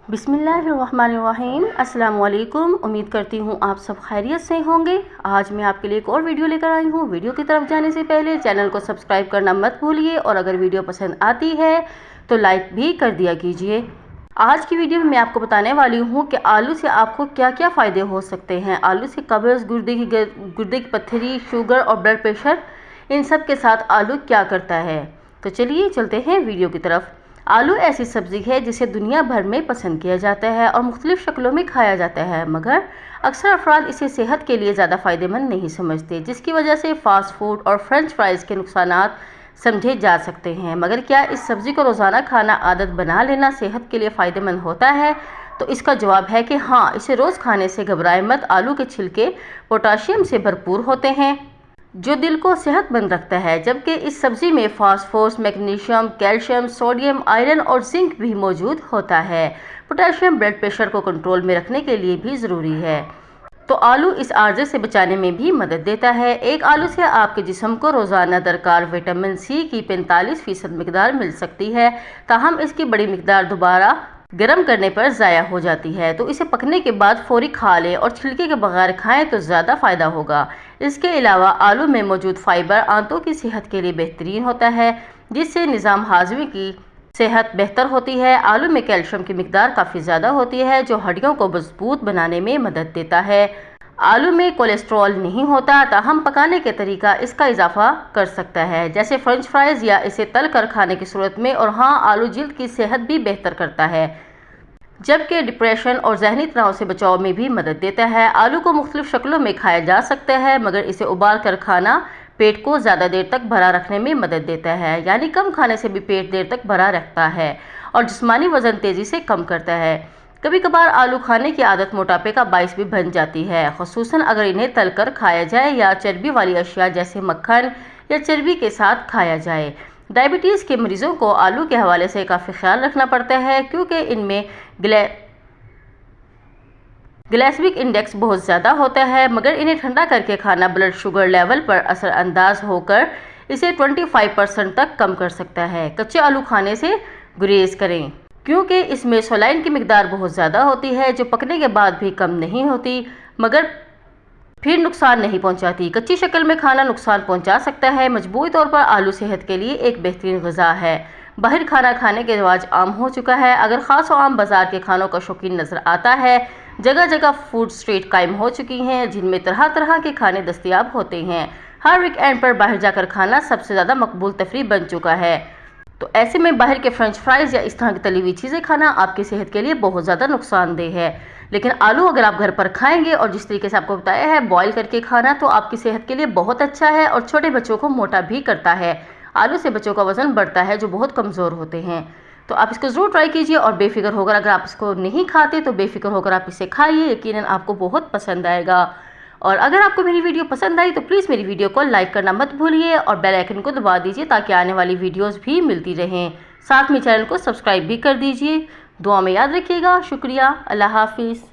बिस्मिल्लाहिर्रहमानिर्रहीम। अस्सलाम वालेकुम। उम्मीद करती हूँ आप सब खैरियत से होंगे। आज मैं आपके लिए एक और वीडियो लेकर आई हूँ। वीडियो की तरफ जाने से पहले चैनल को सब्सक्राइब करना मत भूलिए और अगर वीडियो पसंद आती है तो लाइक भी कर दिया कीजिए। आज की वीडियो में मैं आपको बताने वाली हूँ कि आलू से आपको क्या क्या फ़ायदे हो सकते हैं। आलू से कब्ज़, गुर्दे की पत्थरी, शुगर और ब्लड प्रेशर, इन सब के साथ आलू क्या करता है। तो चलिए चलते हैं वीडियो की तरफ। आलू ऐसी सब्ज़ी है जिसे दुनिया भर में पसंद किया जाता है और मुख्तलिफ़ शक्लों में खाया जाता है, मगर अक्सर अफराद इसे सेहत के लिए ज़्यादा फ़ायदेमंद नहीं समझते, जिसकी वजह से फ़ास्ट फूड और फ्रेंच फ्राइज़ के नुकसानात समझे जा सकते हैं। मगर क्या इस सब्ज़ी को रोज़ाना खाना आदत बना लेना सेहत के लिए फ़ायदेमंद होता है? तो इसका जवाब है कि हाँ, इसे रोज़ खाने से घबराए मत। आलू के छिलके पोटाशियम से भरपूर होते हैं जो दिल को सेहतमंद रखता है, जबकि इस सब्ज़ी में phosphorus, magnesium, calcium, sodium, iron और जिंक भी मौजूद होता है। पोटेशियम ब्लड प्रेशर को कंट्रोल में रखने के लिए भी ज़रूरी है, तो आलू इस आर्जे से बचाने में भी मदद देता है। एक आलू से आपके जिस्म को रोज़ाना दरकार विटामिन सी की 45% मकदार मिल सकती है, ताहम इसकी बड़ी मकदार दोबारा गर्म करने पर ज़ाया हो जाती है, तो इसे पकने के बाद फौरी खा लें और छिलके के बगैर खाएं तो ज़्यादा फ़ायदा होगा। इसके अलावा आलू में मौजूद फाइबर आंतों की सेहत के लिए बेहतरीन होता है, जिससे निज़ाम हाज़मे की सेहत बेहतर होती है। आलू में कैल्शियम की मकदार काफ़ी ज़्यादा होती है जो हड्डियों को मजबूत बनाने में मदद देता है। आलू में कोलेस्ट्रॉल नहीं होता, ताहम पकाने के तरीका इसका इजाफा कर सकता है, जैसे फ्रेंच फ्राइज़ या इसे तल कर खाने की सूरत में। और हाँ, आलू जिल्द की सेहत भी बेहतर करता है, जबकि डिप्रेशन और जहनी तनाव से बचाव में भी मदद देता है। आलू को मुख्तलिफ शक्लों में खाया जा सकता है, मगर इसे उबाल कर खाना पेट को ज़्यादा देर तक भरा रखने में मदद देता है, यानी कम खाने से भी पेट देर तक भरा रखता है और जिस्मानी वज़न तेज़ी से कम करता है। कभी कभार आलू खाने की आदत मोटापे का बाइस भी बन जाती है, ख़ुसूसन अगर इन्हें तल कर खाया जाए या चर्बी वाली अशिया जैसे मक्खन या चर्बी के साथ खाया जाए। डायबिटीज़ के मरीज़ों को आलू के हवाले से काफ़ी ख्याल रखना पड़ता है, क्योंकि इनमें ग्लाइसेमिक इंडेक्स बहुत ज़्यादा होता है, मगर इन्हें ठंडा करके खाना ब्लड शुगर लेवल पर असरअंदाज होकर इसे 25% तक कम कर सकता है। कच्चे आलू खाने से गुरेज करें, क्योंकि इसमें सोलाइन की मकदार बहुत ज़्यादा होती है जो पकने के बाद भी कम नहीं होती, मगर फिर नुकसान नहीं पहुंचाती। कच्ची शक्ल में खाना नुकसान पहुंचा सकता है। मजबूती तौर पर आलू सेहत के लिए एक बेहतरीन ग़िज़ा है। बाहर खाना खाने के रिवाज आम हो चुका है। अगर ख़ास और आम बाज़ार के खानों का शौकीन नज़र आता है, जगह जगह फूड स्ट्रीट कायम हो चुकी हैं जिनमें तरह तरह के खाने दस्तयाब होते हैं। हर वीकेंड पर बाहर जाकर खाना सबसे ज़्यादा मकबूल तफरीह बन चुका है, तो ऐसे में बाहर के फ्रेंच फ्राइज़ या इस तरह की तली हुई चीज़ें खाना आपकी सेहत के लिए बहुत ज़्यादा नुकसानदेह है। लेकिन आलू अगर आप घर पर खाएंगे और जिस तरीके से आपको बताया है बॉईल करके खाना, तो आपकी सेहत के लिए बहुत अच्छा है और छोटे बच्चों को मोटा भी करता है। आलू से बच्चों का वज़न बढ़ता है जो बहुत कमज़ोर होते हैं, तो आप इसको ज़रूर ट्राई कीजिए और बेफिक्र होकर, अगर आप इसको नहीं खाते तो बेफिक्र होकर आप इसे खाइए, यकीनन आपको बहुत पसंद आएगा। और अगर आपको मेरी वीडियो पसंद आई तो प्लीज़ मेरी वीडियो को लाइक करना मत भूलिए और बेल आइकन को दबा दीजिए ताकि आने वाली वीडियोस भी मिलती रहें। साथ में चैनल को सब्सक्राइब भी कर दीजिए। दुआ में याद रखिएगा। शुक्रिया। अल्लाह हाफिज़।